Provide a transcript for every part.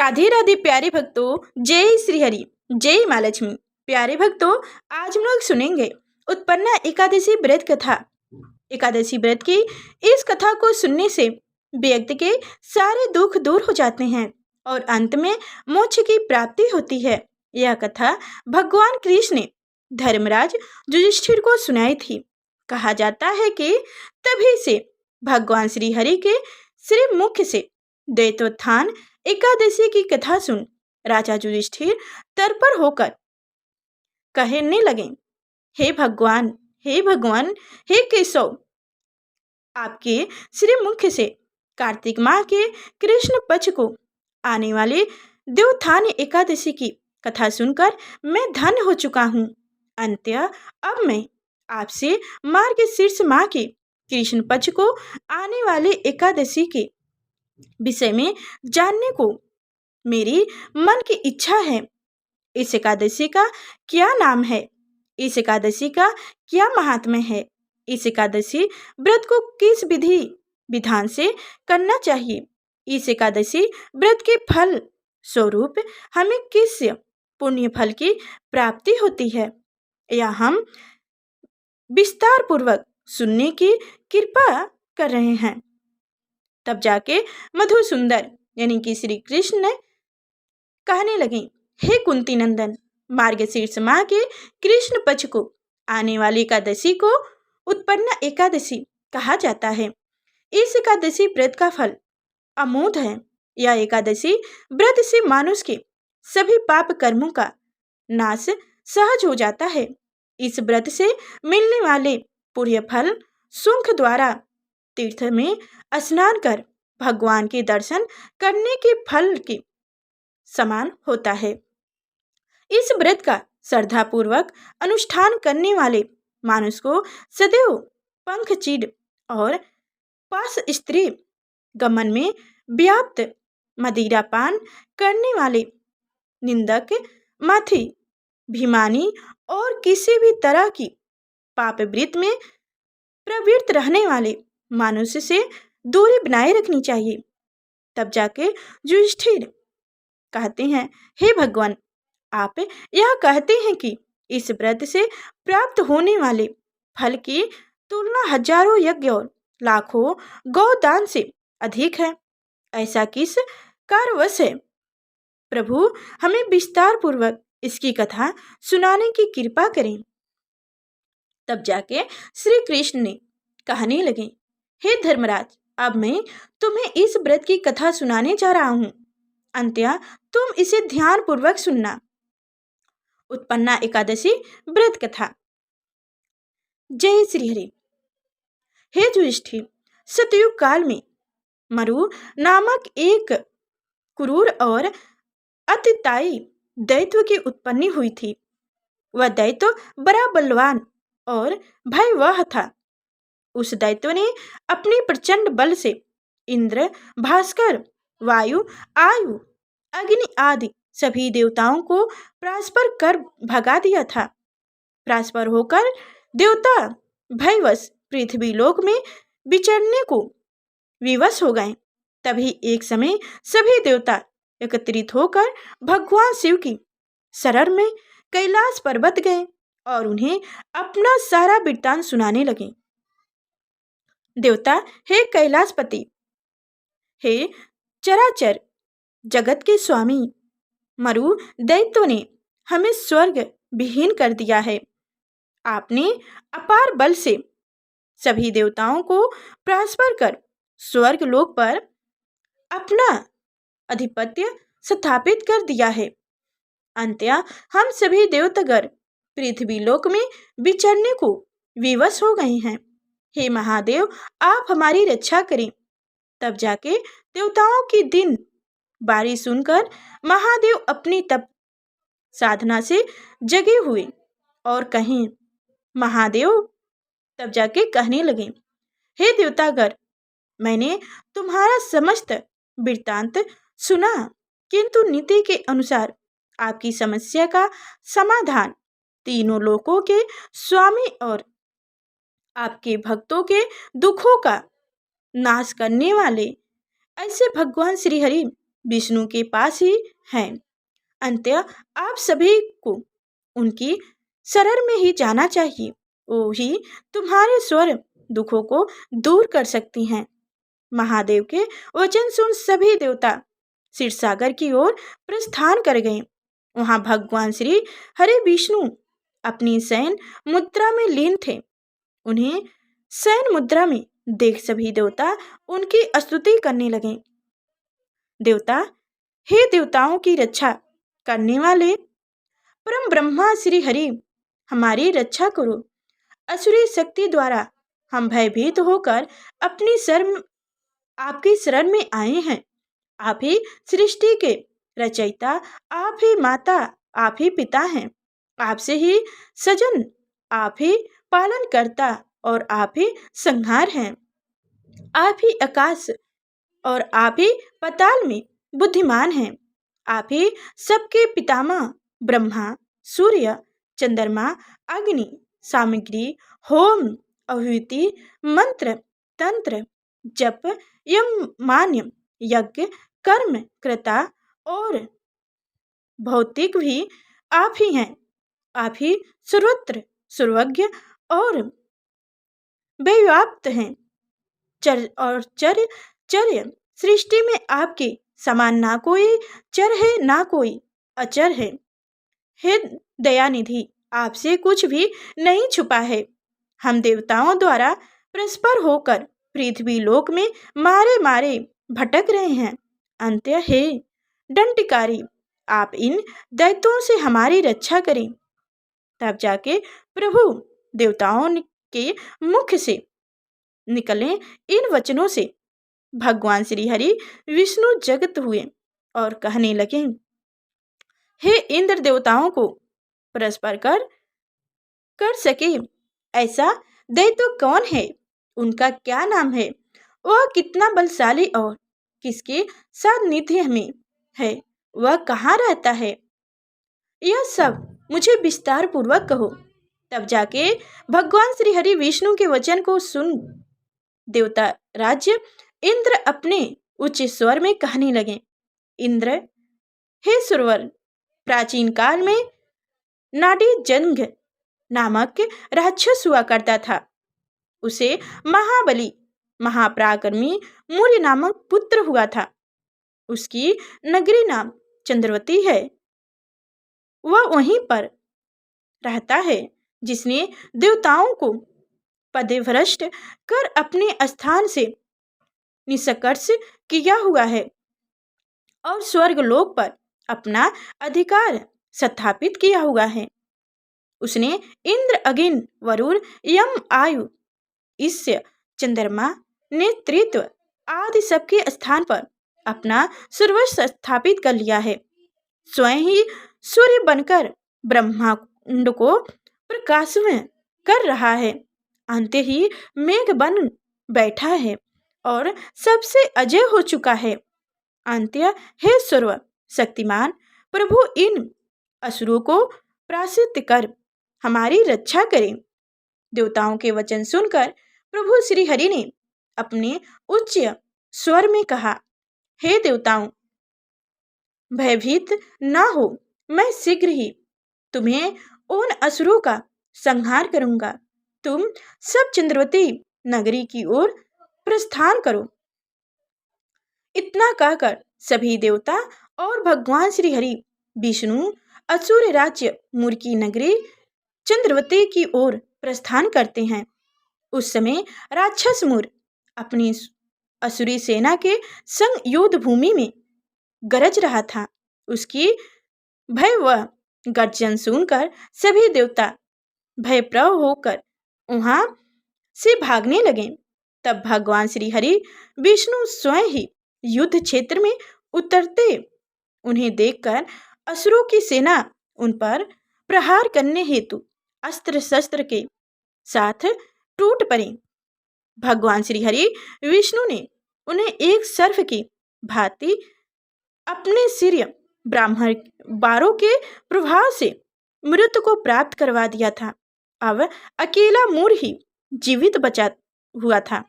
राधे राधे प्यारे भक्तों, जय श्री हरि, जय माँ लक्ष्मी। प्यारे भक्तों, आज हम लोग सुनेंगे उत्पन्ना एकादशी व्रत कथा। एकादशी व्रत की इस कथा को सुनने से व्यक्ति के सारे दुख दूर हो जाते हैं और अंत में मोक्ष की प्राप्ति होती है। यह कथा भगवान कृष्ण ने धर्मराज युधिष्ठिर को सुनाई थी। कहा जाता है कि तभी से भगवान श्री हरि के श्री मुख से दैत्योत्थान एकादशी की कथा सुन राजा युधिष्ठिर तत्पर होकर कहने लगे, हे भगवान, हे भगवान, हे केशव, आपके श्री मुख से कार्तिक माह के कृष्ण पक्ष को आने वाले देवोत्थान एकादशी की कथा सुनकर मैं धन्य हो चुका हूँ। अंत्य अब मैं आपसे मार्गशीर्ष माह के कृष्ण पक्ष को आने वाले एकादशी के विषय में जानने को मेरी मन की इच्छा है। इस एकादशी का क्या नाम है? इस एकादशी का क्या महात्म्य है? इस एकादशी व्रत को किस विधि विधान से करना चाहिए? इस एकादशी व्रत के फल स्वरूप हमें किस पुण्य फल की प्राप्ति होती है, या हम विस्तार पूर्वक सुनने की कृपा कर रहे हैं। तब जाके मधु सुंदर यानी कि श्री कृष्ण ने कहने लगे, हे कुंती नंदन, मार्गशीर्ष माह के कृष्ण पक्ष को आने वाली एकादशी को उत्पन्ना एकादशी कहा जाता है। इस एकादशी व्रत का फल अमोघ है। यह एकादशी व्रत से मानुष के सभी पाप कर्मों का नाश सहज हो जाता है। इस व्रत से मिलने वाले पुण्य फल शुंख द्वारा तीर्थ में स्नान कर भगवान के दर्शन करने के फल के समान होता है। इस व्रत का श्रद्धापूर्वक अनुष्ठान करने वाले मानुष को सदैव पंख चीड़ और पास स्त्री गमन में व्याप्त मदिरा पान करने वाले निंदक, माथी, भिमानी और किसी भी तरह की पाप वृत्ति में प्रवृत्त रहने वाले मनुष्य से दूरी बनाए रखनी चाहिए। तब जाके युधिष्ठिर कहते हैं, हे भगवान, आप यह कहते हैं कि इस व्रत से प्राप्त होने वाले फल की तुलना हजारों यज्ञ और लाखों गौदान से अधिक है। ऐसा किस कारणवश है? प्रभु, हमें विस्तार पूर्वक इसकी कथा सुनाने की कृपा करें। तब जाके श्री कृष्ण ने कहने लगे, हे धर्मराज, अब मैं तुम्हें इस व्रत की कथा सुनाने जा रहा हूँ। अंत्य तुम इसे ध्यान पूर्वक सुनना। उत्पन्ना एकादशी व्रत कथा। जय श्री हरि। हे युधिष्ठिर, सतयुग काल में मरु नामक एक क्रूर और अतिताई दैत्य की उत्पत्ति हुई थी। वह दैत्य बड़ा बलवान और भयावह था। उस दैत्य ने अपने प्रचंड बल से इंद्र, भास्कर, वायु, आयु, अग्नि आदि सभी देवताओं को परास्पर कर भगा दिया था। परास्पर होकर देवता भयवश पृथ्वी लोक में विचरने को विवश हो गए। तभी एक समय सभी देवता एकत्रित होकर भगवान शिव की शरण में कैलाश पर्वत गए और उन्हें अपना सारा वृत्तांत सुनाने लगे। देवता, हे कैलाशपति, हे चराचर जगत के स्वामी, मरु दैत्यों ने हमें स्वर्ग विहीन कर दिया है। आपने अपार बल से सभी देवताओं को परास्पर कर स्वर्ग लोक पर अपना अधिपत्य स्थापित कर दिया है। अंत्य हम सभी देवतागण पृथ्वी लोक में विचरने को विवश हो गए हैं। हे महादेव, आप हमारी रक्षा करें। तब जाके देवताओं की दिन बारी सुनकर महादेव अपनी तप साधना से जगे हुए और कहें, महादेव तब जाके कहने लगे, हे देवतागण, मैंने तुम्हारा समस्त वृत्तांत सुना, किंतु नीति के अनुसार आपकी समस्या का समाधान तीनों लोकों के स्वामी और आपके भक्तों के दुखों का नाश करने वाले ऐसे भगवान श्री हरि विष्णु के पास ही हैं। अंततः आप सभी को उनकी शरण में ही जाना चाहिए। वो ही तुम्हारे स्वर दुखों को दूर कर सकती हैं। महादेव के वचन सुन सभी देवता क्षीरसागर की ओर प्रस्थान कर गए। वहां भगवान श्री हरि विष्णु अपनी शयन मुद्रा में लीन थे। उन्हें शयन मुद्रा में देख सभी देवता उनकी स्तुति करने लगे। देवता, हे देवताओं की रक्षा करने वाले परम ब्रह्मा श्री हरि, हमारी रक्षा करो। असुरी शक्ति द्वारा हम भयभीत होकर अपनी शरण आपकी शरण में आए हैं। आप ही सृष्टि के रचयिता, आप ही माता, आप ही पिता हैं। आपसे ही सजन, आप ही पालन करता और आप ही संहार हैं। आप ही आकाश और आप ही पाताल में बुद्धिमान हैं। आप ही सबके पितामह ब्रह्मा, सूर्य, चंद्रमा, अग्नि, सामग्री, होम, आहुति, मंत्र, तंत्र, जप, यम, मान्य, यज्ञ, कर्म, कृता और भौतिक भी आप ही हैं। आप ही सर्वत्र सर्वज्ञ और व्याप्त हैं। चर्य सृष्टि में आपके समान ना कोई चर है ना कोई अचर है। हे दयानिधि, आपसे कुछ भी नहीं छुपा है। हम देवताओं द्वारा परस्पर होकर पृथ्वी लोक में मारे मारे भटक रहे हैं। अंत्य हे दंडकारी, आप इन दैत्यों से हमारी रक्षा करें। तब जाके प्रभु देवताओं के मुख से निकले इन वचनों से भगवान श्री हरि विष्णु जगत हुए और कहने लगे, हे इंद्र, देवताओं को परस्पर कर सके ऐसा दैत्य कौन है? उनका क्या नाम है? वह कितना बलशाली और किसके सान्निध्य में है? वह कहाँ रहता है? यह सब मुझे विस्तार पूर्वक कहो। तब जाके भगवान श्री हरि विष्णु के वचन को सुन देवता राज्य इंद्र अपने उच्च स्वर में कहने लगे, इंद्र, हे सुरवर, प्राचीन काल में नाडी जंग नामक राक्षस हुआ करता था। उसे महाबली महापराक्रमी मूर्य नामक पुत्र हुआ था। उसकी नगरी नाम चंद्रवती है। वह वहीं पर रहता है जिसने देवताओं को पदभ्रष्ट कर अपने स्थान से निष्कर्ष किया हुआ है और स्वर्गलोक पर अपना अधिकार स्थापित किया हुआ है। उसने इंद्र, अग्नि, वरुण, यम, आयु, ईश्य, चंद्रमा, नेतृत्व आदि सबके स्थान पर अपना सर्वस्व स्थापित कर लिया है। स्वयं ही सूर्य बनकर ब्रह्मांड को प्रकाशमय कर रहा है। अंत ही मेघ बन बैठा है और सबसे अजय हो चुका है। अंत्य हे सर्व शक्तिमान प्रभु, इन असुरों को पराजित कर हमारी रक्षा करें। देवताओं के वचन सुनकर प्रभु श्री हरि ने अपने उच्च स्वर में कहा, हे देवताओं, भयभीत ना हो, मैं शीघ्र ही तुम्हें उन असुरों का संहार करूंगा। तुम सब चंद्रवती नगरी की ओर प्रस्थान करो। इतना कहकर सभी देवता और भगवान श्री हरि विष्णु असुर राज्य मूर्खी नगरी चंद्रवती की ओर प्रस्थान करते हैं। उस समय राक्षस मूर अपनी असुरी सेना के संग युद्ध भूमि में गरज रहा था। उसकी भय व गर्जन सुनकर सभी देवता भयप्रव होकर वहां से भागने लगे। तब भगवान श्री हरि विष्णु स्वयं ही युद्ध क्षेत्र में उतरते उन्हें देखकर असुरों की सेना उन पर प्रहार करने हेतु अस्त्र शस्त्र के साथ टूट पड़े। भगवान श्री हरि विष्णु ने उन्हें एक सर्प की भांति अपने सिर ब्राह्मण बारों के प्रभाव से मृत्यु को प्राप्त करवा दिया था। अब अकेला मूर ही जीवित बचा हुआ था।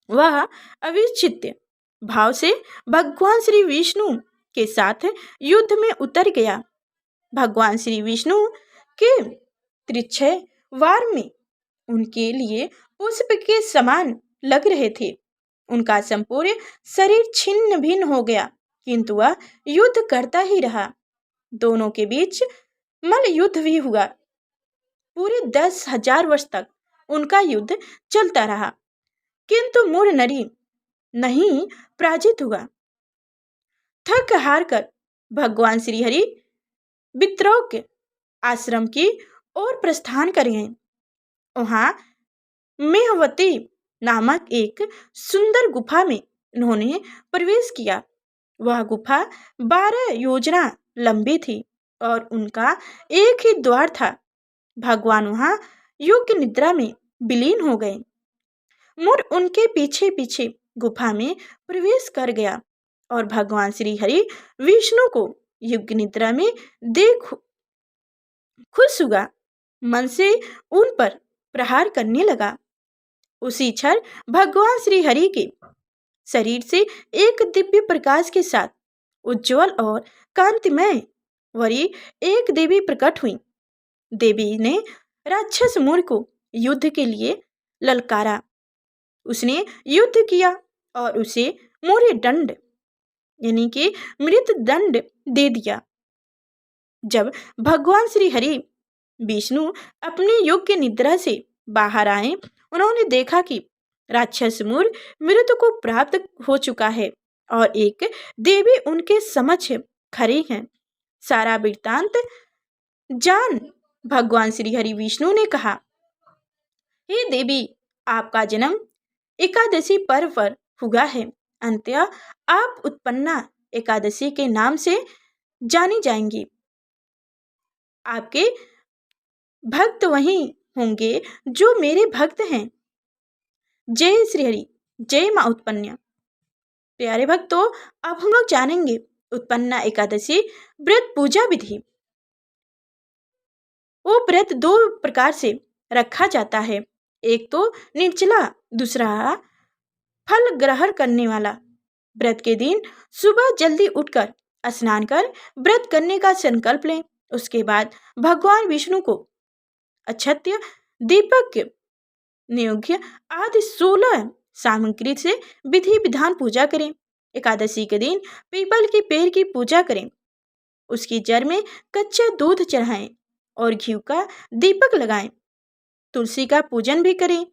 वह अविच्छिन्न भाव से भगवान श्री विष्णु के साथ युद्ध में उतर गया। भगवान श्री विष्णु के त्रिछय वार में उनके लिए पुष्प के समान लग रहे थे। उनका संपूर्ण शरीर छिन्न भिन्न हो गया, किंतु वह युद्ध करता ही रहा। दोनों के बीच मल्ल युद्ध भी हुआ। पूरे 10,000 वर्ष तक उनका युद्ध चलता रहा, किंतु मूढ़ नरी नहीं पराजित हुआ। थक हार कर भगवान श्री हरि वित्रौक आश्रम की ओर प्रस्थान कर गए। वहां मेहवती नामक एक सुंदर गुफा में उन्होंने प्रवेश किया। वह गुफा 12 योजना लंबी थी और उनका एक ही द्वार था। भगवान वहां योग्य निद्रा में विलीन हो गए। मूढ़ उनके पीछे पीछे गुफा में प्रवेश कर गया और भगवान श्री हरि विष्णु को योग्य निद्रा में देख खुश हुआ, मन से उन पर प्रहार करने लगा। उसी क्षण भगवान श्री हरि के शरीर से एक दिव्य प्रकाश के साथ उज्जवल और कांतिमय वरी एक देवी प्रकट हुई। देवी ने राक्षस मूढ़ को युद्ध के लिए ललकारा। उसने युद्ध किया और उसे मूढ़ दंड यानी कि मृत दंड दे दिया। जब भगवान श्री हरि विष्णु अपनी योग्य निद्रा से बाहर आए, उन्होंने देखा कि राक्षस मूढ़ मृत्यु को प्राप्त हो चुका है और एक देवी उनके समक्ष खड़ी है। सारा वृत्तांत जान भगवान श्री हरि विष्णु ने कहा, हे देवी, आपका जन्म एकादशी पर्व पर हुआ है। अंततः आप उत्पन्ना एकादशी के नाम से जानी जाएंगी। आपके भक्त वही होंगे जो मेरे भक्त हैं। जय श्री हरि, जय मां उत्पन्ना। प्यारे भक्तों, अब हम लोग जानेंगे उत्पन्ना एकादशी व्रत पूजा विधि। वो व्रत 2 प्रकार से रखा जाता है, एक तो निर्जला, दूसरा फल ग्रहण करने वाला। व्रत के दिन सुबह जल्दी उठकर स्नान कर व्रत करने का संकल्प लें। उसके बाद भगवान विष्णु को अक्षत्य, दीपक, नैवेद्य आदि 16 सामग्री से विधि विधान पूजा करें। एकादशी के दिन पीपल के पेड़ की पूजा करें, उसकी जड़ में कच्चा दूध चढ़ाएं और घी का दीपक लगाएं। तुलसी का पूजन भी करें।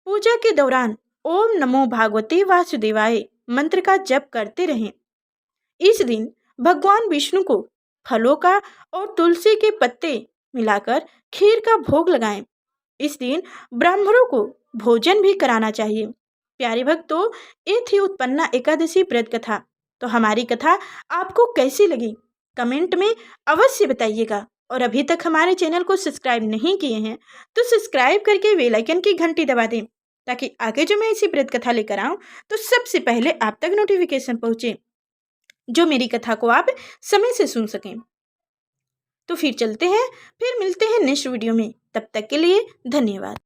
पूजा के दौरान ओम नमो भगवते वासुदेवाय मंत्र का जप करते रहें। इस दिन भगवान विष्णु को फलों का और तुलसी के पत्ते मिलाकर खीर का भोग लगाएं। इस दिन ब्राह्मणों को भोजन भी कराना चाहिए। प्यारे भक्तों, ये थी उत्पन्ना एकादशी व्रत कथा। तो हमारी कथा आपको कैसी लगी कमेंट में अवश्य बताइएगा। और अभी तक हमारे चैनल को सब्सक्राइब नहीं किए हैं तो सब्सक्राइब करके बेल आइकन की घंटी दबा दें, ताकि आगे जो मैं ऐसी व्रत कथा लेकर आऊँ तो सबसे पहले आप तक नोटिफिकेशन पहुँचे, जो मेरी कथा को आप समय से सुन सकें। तो फिर चलते हैं, फिर मिलते हैं नेक्स्ट वीडियो में। तब तक के लिए धन्यवाद।